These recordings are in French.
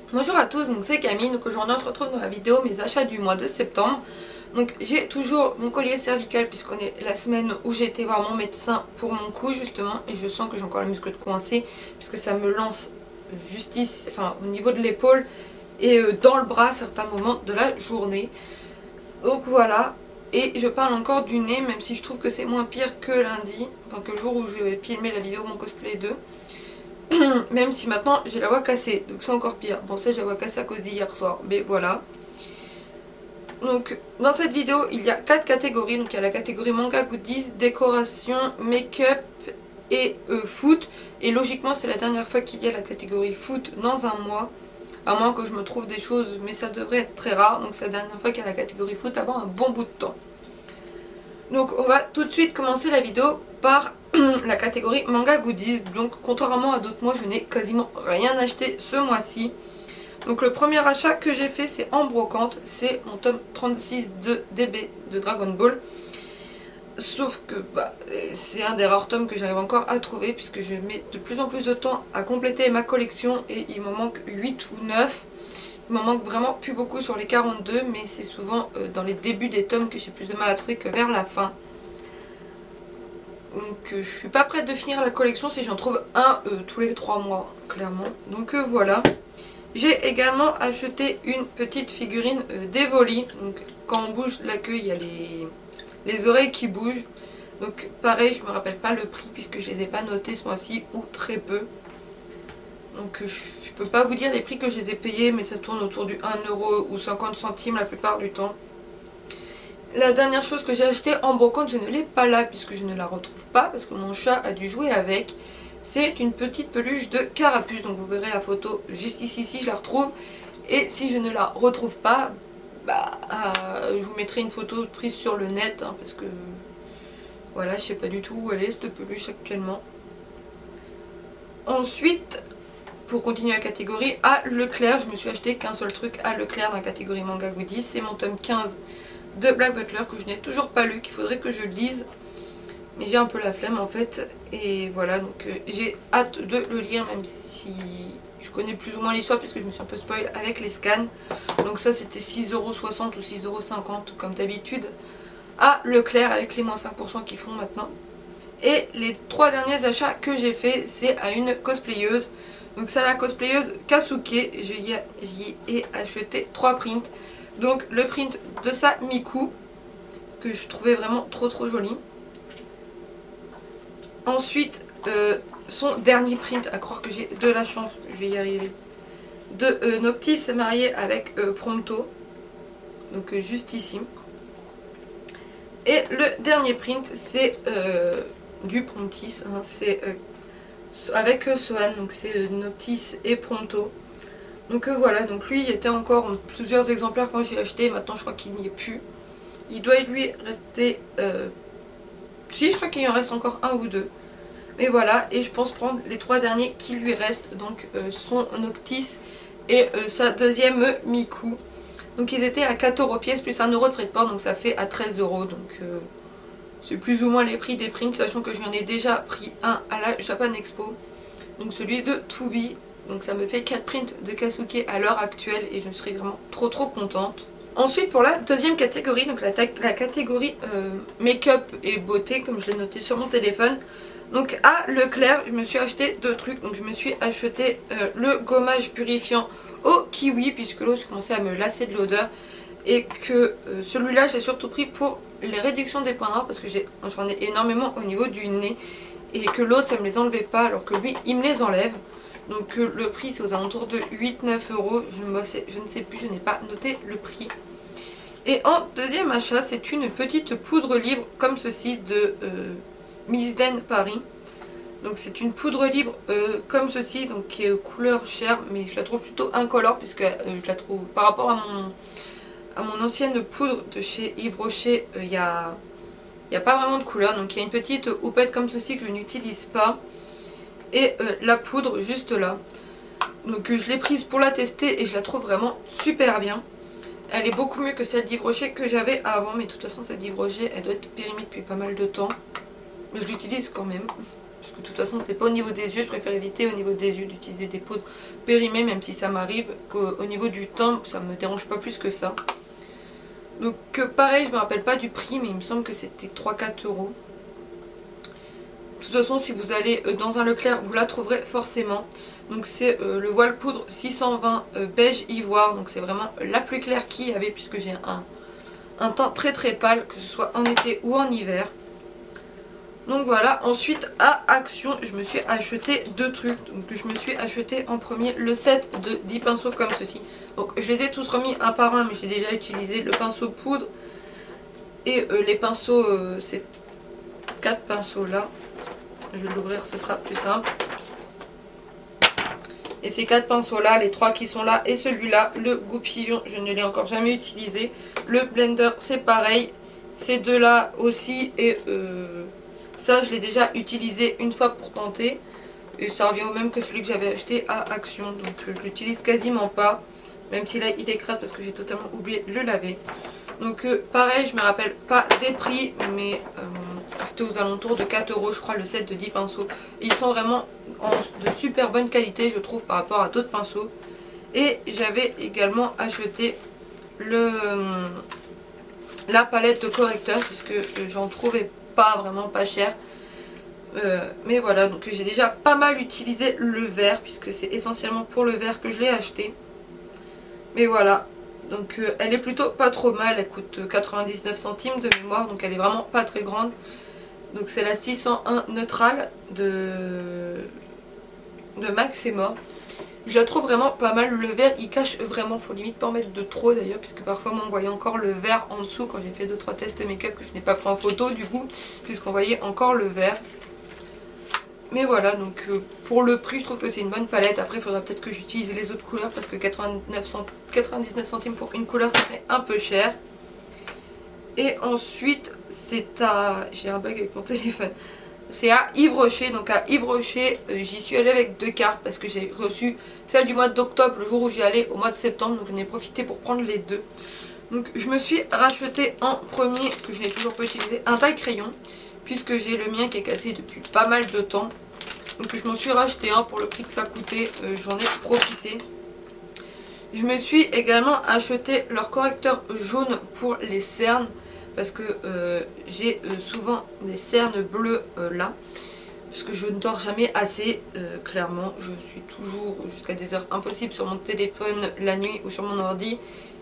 Bonjour à tous, donc c'est Camille, donc aujourd'hui on se retrouve dans la vidéo mes achats du mois de septembre. Donc j'ai toujours mon collier cervical puisqu'on est la semaine où j'ai été voir mon médecin pour mon cou justement. Et je sens que j'ai encore le muscle coincé puisque ça me lance juste ici, enfin au niveau de l'épaule et dans le bras à certains moments de la journée. Donc voilà, et je parle encore du nez même si je trouve que c'est moins pire que lundi, enfin que le jour où je vais filmer la vidéo mon cosplay 2. Même si maintenant j'ai la voix cassée, donc c'est encore pire. Bon, ça j'ai la voix cassée à cause d'hier soir, mais voilà. Donc dans cette vidéo il y a 4 catégories. Donc il y a la catégorie manga goodies, décoration, make-up et foot. Et logiquement c'est la dernière fois qu'il y a la catégorie foot dans un mois. À moins que je me trouve des choses, mais ça devrait être très rare. Donc c'est la dernière fois qu'il y a la catégorie foot avant un bon bout de temps. Donc on va tout de suite commencer la vidéo par la catégorie manga goodies. Donc contrairement à d'autres mois, je n'ai quasiment rien acheté ce mois-ci. Donc le premier achat que j'ai fait, c'est en brocante, c'est mon tome 36 de DB de Dragon Ball. Sauf que c'est un des rares tomes que j'arrive encore à trouver puisque je mets de plus en plus de temps à compléter ma collection et il m'en manque 8 ou 9. Il m'en manque vraiment plus beaucoup sur les 42, mais c'est souvent dans les débuts des tomes que j'ai plus de mal à trouver que vers la fin. Donc je suis pas prête de finir la collection si j'en trouve un tous les 3 mois, clairement. Donc voilà. J'ai également acheté une petite figurine d'Evoli. Donc quand on bouge la queue, il y a les oreilles qui bougent. Donc pareil, je me rappelle pas le prix puisque je les ai pas notés ce mois-ci ou très peu. Donc je peux pas vous dire les prix que je les ai payés, mais ça tourne autour du 1€ ou 50 centimes la plupart du temps. La dernière chose que j'ai acheté en brocante, je ne l'ai pas là puisque je ne la retrouve pas parce que mon chat a dû jouer avec. C'est une petite peluche de Carapuce, donc vous verrez la photo juste ici si je la retrouve. Et si je ne la retrouve pas, je vous mettrai une photo prise sur le net hein, parce que voilà, je sais pas du tout où elle est cette peluche actuellement. Ensuite, pour continuer la catégorie, à Leclerc, je me suis acheté qu'un seul truc à Leclerc dans la catégorie manga goodies, c'est mon tome 15 de Black Butler que je n'ai toujours pas lu, qu'il faudrait que je lise. Mais j'ai un peu la flemme en fait. Et voilà, donc j'ai hâte de le lire même si je connais plus ou moins l'histoire puisque je me suis un peu spoil avec les scans. Donc ça c'était 6,60€ ou 6,50€ comme d'habitude à Leclerc avec les moins 5% qu'ils font maintenant. Et les 3 derniers achats que j'ai fait, c'est à une cosplayeuse. Donc c'est la cosplayeuse Kasuke. J'y ai acheté 3 prints. Donc le print de sa Miku que je trouvais vraiment trop joli. Ensuite son dernier print, à croire que j'ai de la chance, je vais y arriver, de Noctis marié avec Prompto. Donc juste ici. Et le dernier print c'est du Promptis, hein, c'est avec Sohan, donc c'est Noctis et Prompto. Donc voilà, donc lui il était encore en plusieurs exemplaires quand j'ai acheté, maintenant je crois qu'il n'y est plus. Il doit lui rester... si, je crois qu'il en reste encore un ou deux. Mais voilà, et je pense prendre les 3 derniers qui lui restent, donc son Noctis et sa deuxième Miku. Donc ils étaient à 4€ pièce plus 1€ de frais de port, donc ça fait à 13€. Donc c'est plus ou moins les prix des prints, sachant que je en ai déjà pris un à la Japan Expo. Donc celui de Tubi. Donc ça me fait 4 prints de Kasuke à l'heure actuelle et je serais vraiment trop contente. Ensuite pour la deuxième catégorie, donc la catégorie make-up et beauté, comme je l'ai noté sur mon téléphone. Donc à Leclerc, je me suis acheté 2 trucs. Donc je me suis acheté le gommage purifiant au kiwi, puisque l'autre je commençais à me lasser de l'odeur. Et que celui-là je l'ai surtout pris pour les réductions des points noirs, parce que j'en ai énormément au niveau du nez. Et que l'autre ça me les enlevait pas, alors que lui il me les enlève. Donc le prix c'est aux alentours de 8-9€, je ne sais plus, je n'ai pas noté le prix. Et en deuxième achat, c'est une petite poudre libre comme ceci de Miss Den Paris. Donc c'est une poudre libre comme ceci, donc qui est couleur chair, mais je la trouve plutôt incolore puisque je la trouve par rapport à mon ancienne poudre de chez Yves Rocher, il n'y a pas vraiment de couleur. Donc il y a une petite houppette comme ceci que je n'utilise pas. Et la poudre juste là. Donc je l'ai prise pour la tester et je la trouve vraiment super bien. Elle est beaucoup mieux que celle d'Yves Rocher que j'avais avant, mais de toute façon cette d'Yves Rocher elle doit être périmée depuis pas mal de temps. Mais je l'utilise quand même. Parce que de toute façon c'est pas au niveau des yeux, je préfère éviter au niveau des yeux d'utiliser des poudres périmées, même si ça m'arrive, qu'au niveau du teint ça me dérange pas plus que ça. Donc pareil, je me rappelle pas du prix, mais il me semble que c'était 3-4 euros. De toute façon si vous allez dans un Leclerc vous la trouverez forcément. Donc c'est le voile poudre 620 beige ivoire, donc c'est vraiment la plus claire qu'il y avait, puisque j'ai un teint très très pâle, que ce soit en été ou en hiver. Donc voilà, ensuite à Action je me suis acheté deux trucs. Donc je me suis acheté en premier le set de 10 pinceaux comme ceci. Donc je les ai tous remis un par un, mais j'ai déjà utilisé le pinceau poudre et les pinceaux, ces 4 pinceaux là. Je vais l'ouvrir, ce sera plus simple. Et ces 4 pinceaux là, les 3 qui sont là et celui-là, le goupillon, je ne l'ai encore jamais utilisé. Le blender c'est pareil, ces deux là aussi, et ça je l'ai déjà utilisé une fois pour tenter. Et ça revient au même que celui que j'avais acheté à Action, donc je l'utilise quasiment pas. Même si là il est crade parce que j'ai totalement oublié de le laver. Donc pareil, je me rappelle pas des prix, mais c'était aux alentours de 4 euros je crois le set de 10 pinceaux. Et ils sont vraiment de super bonne qualité je trouve par rapport à d'autres pinceaux. Et j'avais également acheté la palette de correcteur, parce que j'en trouvais pas vraiment pas cher. Mais voilà, donc j'ai déjà pas mal utilisé le vert, puisque c'est essentiellement pour le vert que je l'ai acheté. Mais voilà, donc elle est plutôt pas trop mal, elle coûte 99 centimes de mémoire, donc elle est vraiment pas très grande. Donc c'est la 601 neutrale de Maxémor. Je la trouve vraiment pas mal, le vert il cache vraiment, faut limite pas en mettre de trop d'ailleurs, puisque parfois on voyait encore le vert en dessous quand j'ai fait 2-3 tests make-up que je n'ai pas pris en photo du coup, puisqu'on voyait encore le vert. Mais voilà, donc pour le prix je trouve que c'est une bonne palette. Après il faudra peut-être que j'utilise les autres couleurs, parce que 99 centimes pour une couleur ça fait un peu cher. Et ensuite c'est à... j'ai un bug avec mon téléphone. C'est à Yves Rocher, donc à Yves Rocher j'y suis allée avec 2 cartes, parce que j'ai reçu celle du mois d'octobre le jour où j'y allais au mois de septembre, donc j'en ai profité pour prendre les deux. Donc je me suis racheté en premier, que je n'ai toujours pas utilisé, un taille crayon, puisque j'ai le mien qui est cassé depuis pas mal de temps. Donc je m'en suis racheté un pour le prix que ça coûtait, j'en ai profité. Je me suis également acheté leur correcteur jaune pour les cernes, parce que j'ai souvent des cernes bleues là, parce que je ne dors jamais assez, clairement. Je suis toujours jusqu'à des heures impossibles sur mon téléphone la nuit ou sur mon ordi.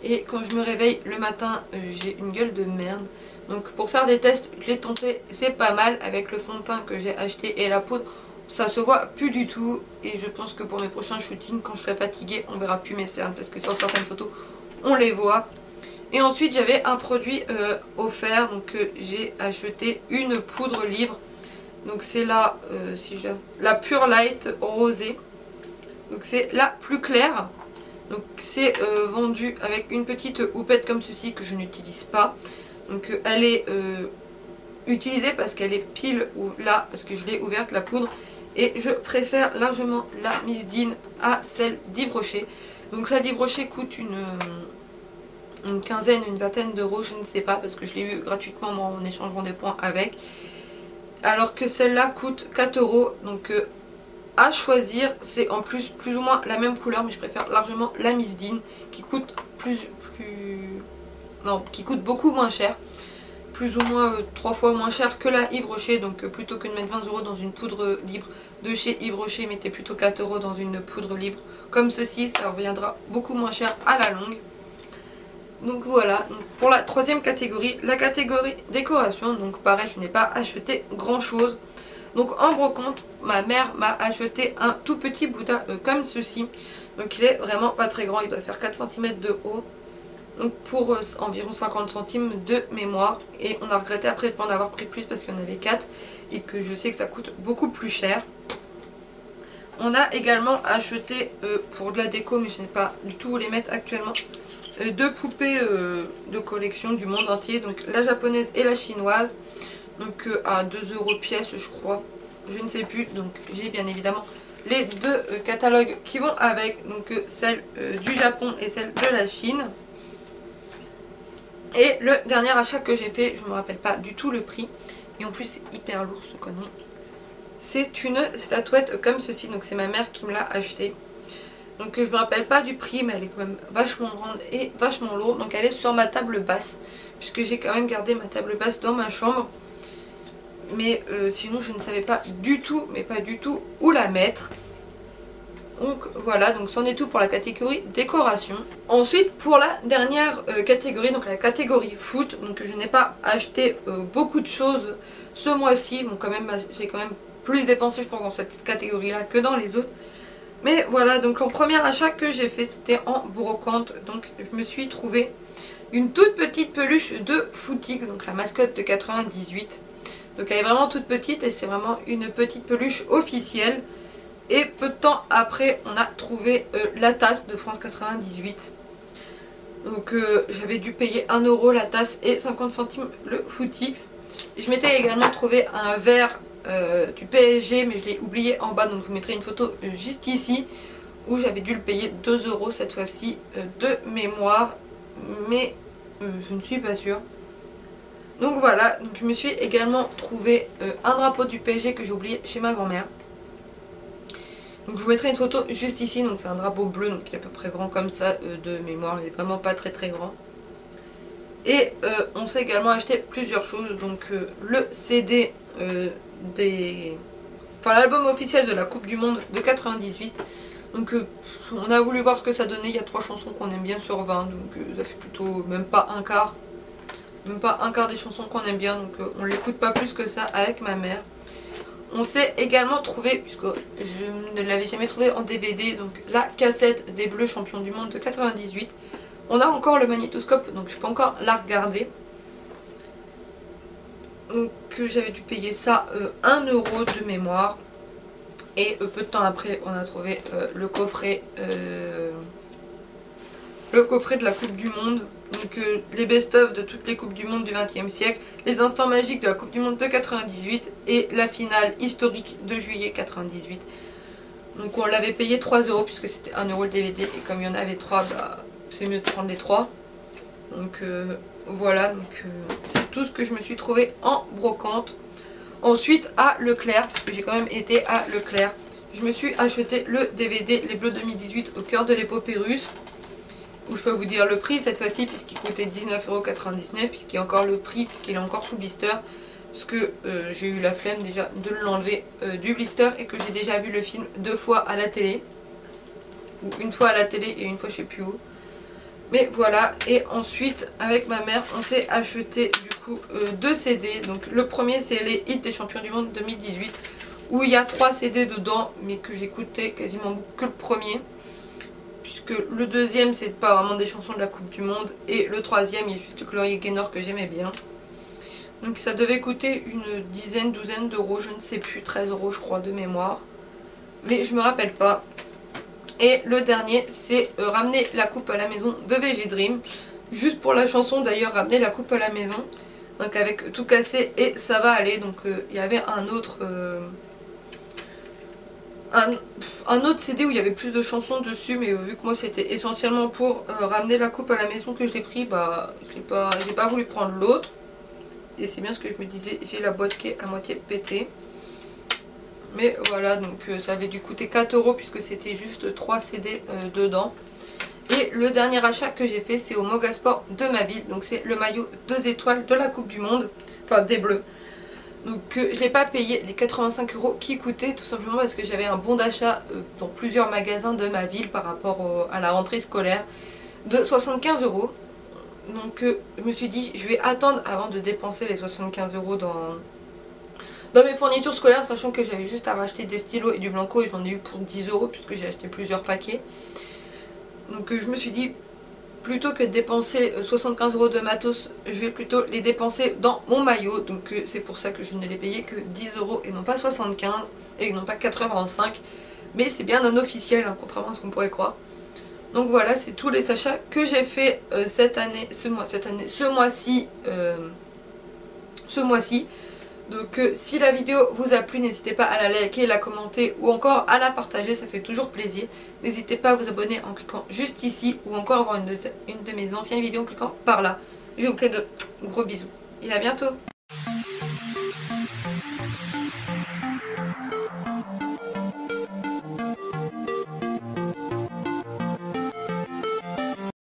Et quand je me réveille le matin, j'ai une gueule de merde. Donc pour faire des tests, je l'ai tenté, c'est pas mal. Avec le fond de teint que j'ai acheté et la poudre, ça se voit plus du tout. Et je pense que pour mes prochains shootings, quand je serai fatiguée, on verra plus mes cernes, parce que sur certaines photos, on les voit. Et ensuite j'avais un produit offert, donc j'ai acheté une poudre libre. Donc c'est la, la Pure Light rosée. Donc c'est la plus claire. Donc c'est vendu avec une petite houppette comme ceci que je n'utilise pas. Donc elle est utilisée parce qu'elle est pile là, parce que je l'ai ouverte la poudre. Et je préfère largement la Miss Dean à celle d'Yves Rocher. Donc celle d'Yves Rocher coûte une quinzaine, une vingtaine d'euros, je ne sais pas, parce que je l'ai eu gratuitement moi, en échangeant des points avec. Alors que celle-là coûte 4 euros. Donc à choisir, c'est en plus ou moins la même couleur, mais je préfère largement la Miss Dean qui coûte qui coûte beaucoup moins cher, plus ou moins 3 fois moins cher que la Yves Rocher. Donc plutôt que de mettre 20 euros dans une poudre libre de chez Yves Rocher, mettez plutôt 4 euros dans une poudre libre comme ceci, ça reviendra beaucoup moins cher à la longue. Donc voilà, donc pour la troisième catégorie, la catégorie décoration, donc pareil, je n'ai pas acheté grand chose. Donc en brocante, ma mère m'a acheté un tout petit Bouddha comme ceci. Donc il est vraiment pas très grand, il doit faire 4 cm de haut. Donc pour environ 50 centimes de mémoire. Et on a regretté après de ne pas en avoir pris plus parce qu'il y en avait 4. Et que je sais que ça coûte beaucoup plus cher. On a également acheté pour de la déco, mais je ne sais pas du tout où les mettre actuellement, deux poupées de collection du monde entier. Donc la japonaise et la chinoise. Donc à 2 € pièce je crois, je ne sais plus. Donc j'ai bien évidemment les deux catalogues qui vont avec, donc celle du Japon et celle de la Chine. Et le dernier achat que j'ai fait, je ne me rappelle pas du tout le prix, et en plus c'est hyper lourd ce connerie, c'est une statuette comme ceci, donc c'est ma mère qui me l'a achetée. Donc je me rappelle pas du prix, mais elle est quand même vachement grande et vachement lourde. Donc elle est sur ma table basse, puisque j'ai quand même gardé ma table basse dans ma chambre. Mais sinon je ne savais pas du tout, mais pas du tout où la mettre. Donc voilà, donc c'en est tout pour la catégorie décoration. Ensuite pour la dernière catégorie, donc la catégorie foot, donc je n'ai pas acheté beaucoup de choses ce mois-ci. Bon, j'ai quand même plus dépensé je pense dans cette catégorie là que dans les autres. Mais voilà, donc le premier achat que j'ai fait c'était en brocante. Donc je me suis trouvé une toute petite peluche de Footix, donc la mascotte de 98. Donc elle est vraiment toute petite et c'est vraiment une petite peluche officielle. Et peu de temps après on a trouvé la tasse de France 98. Donc j'avais dû payer 1 € la tasse et 50 centimes le Footix. Je m'étais également trouvé un verre du PSG, mais je l'ai oublié en bas, donc je vous mettrai une photo juste ici, où j'avais dû le payer 2 € cette fois-ci de mémoire, mais je ne suis pas sûre. Donc voilà, donc je me suis également trouvé un drapeau du PSG que j'ai oublié chez ma grand-mère. Donc je vous mettrai une photo juste ici, donc c'est un drapeau bleu, donc il est à peu près grand comme ça de mémoire, il est vraiment pas très très grand. Et on s'est également acheté plusieurs choses, donc le CD l'album officiel de la Coupe du Monde de 98. Donc on a voulu voir ce que ça donnait, il y a 3 chansons qu'on aime bien sur 20, donc ça fait plutôt même pas un quart des chansons qu'on aime bien, donc on l'écoute pas plus que ça avec ma mère. On s'est également trouvé, puisque je ne l'avais jamais trouvé en DVD, donc la cassette des Bleus champions du monde de 98. On a encore le magnétoscope, donc je peux encore la regarder. Donc j'avais dû payer ça 1 € de mémoire. Et peu de temps après on a trouvé le coffret de la Coupe du Monde. Donc les best-of de toutes les Coupes du Monde du XXe siècle, les instants magiques de la Coupe du Monde de 98 et la finale historique de juillet 98. Donc on l'avait payé 3 € puisque c'était 1 € le DVD, et comme il y en avait 3, bah, c'est mieux de prendre les 3. Donc voilà, donc c'est tout ce que je me suis trouvé en brocante. Ensuite à Leclerc, parce que j'ai quand même été à Leclerc, je me suis acheté le DVD Les Bleus 2018 au cœur de l'épopée russe. Où je peux vous dire le prix cette fois-ci, puisqu'il coûtait 19,99 €, puisqu'il y a encore le prix, puisqu'il est encore sous blister. Parce que j'ai eu la flemme déjà de l'enlever du blister, et que j'ai déjà vu le film 2 fois à la télé. Ou une fois à la télé et une fois je sais plus où. Mais voilà, et ensuite avec ma mère on s'est acheté du coup 2 CD. Donc le premier c'est les hits des champions du monde 2018, où il y a 3 CD dedans, mais que j'écoutais quasiment que le premier. Puisque le deuxième c'est pas vraiment des chansons de la Coupe du Monde, et le troisième il y a juste Gloria Gaynor que j'aimais bien. Donc ça devait coûter une douzaine d'euros, je ne sais plus, 13 € je crois de mémoire. Mais je me rappelle pas. Et le dernier c'est Ramener la coupe à la maison de VG Dream. Juste pour la chanson d'ailleurs, Ramener la coupe à la maison. Donc avec Tout cassé et Ça va aller. Donc il y avait un autre CD où il y avait plus de chansons dessus, mais vu que moi c'était essentiellement pour ramener la coupe à la maison que je l'ai pris, bah j'ai pas voulu prendre l'autre. Et c'est bien ce que je me disais, j'ai la boîte qui est à moitié pétée. Mais voilà, donc ça avait dû coûter 4 € puisque c'était juste 3 CD dedans. Et le dernier achat que j'ai fait c'est au Mogasport de ma ville, donc c'est le maillot 2 étoiles de la Coupe du Monde, enfin des Bleus. Donc je n'ai pas payé les 85 € qui coûtaient, tout simplement parce que j'avais un bon d'achat dans plusieurs magasins de ma ville par rapport à la rentrée scolaire de 75 €. Donc je me suis dit je vais attendre avant de dépenser les 75 € dans mes fournitures scolaires, sachant que j'avais juste à racheter des stylos et du blanco, et j'en ai eu pour 10 € puisque j'ai acheté plusieurs paquets. Donc je me suis dit, plutôt que de dépenser 75 € de matos, je vais plutôt les dépenser dans mon maillot. Donc c'est pour ça que je ne l'ai payé que 10 € et non pas 75 et non pas 85. Mais c'est bien un officiel, hein, contrairement à ce qu'on pourrait croire. Donc voilà, c'est tous les achats que j'ai fait ce mois-ci. Donc si la vidéo vous a plu, n'hésitez pas à la liker, la commenter ou encore à la partager, ça fait toujours plaisir. N'hésitez pas à vous abonner en cliquant juste ici, ou encore à voir une de mes anciennes vidéos en cliquant par là. Je vous fais de gros bisous et à bientôt.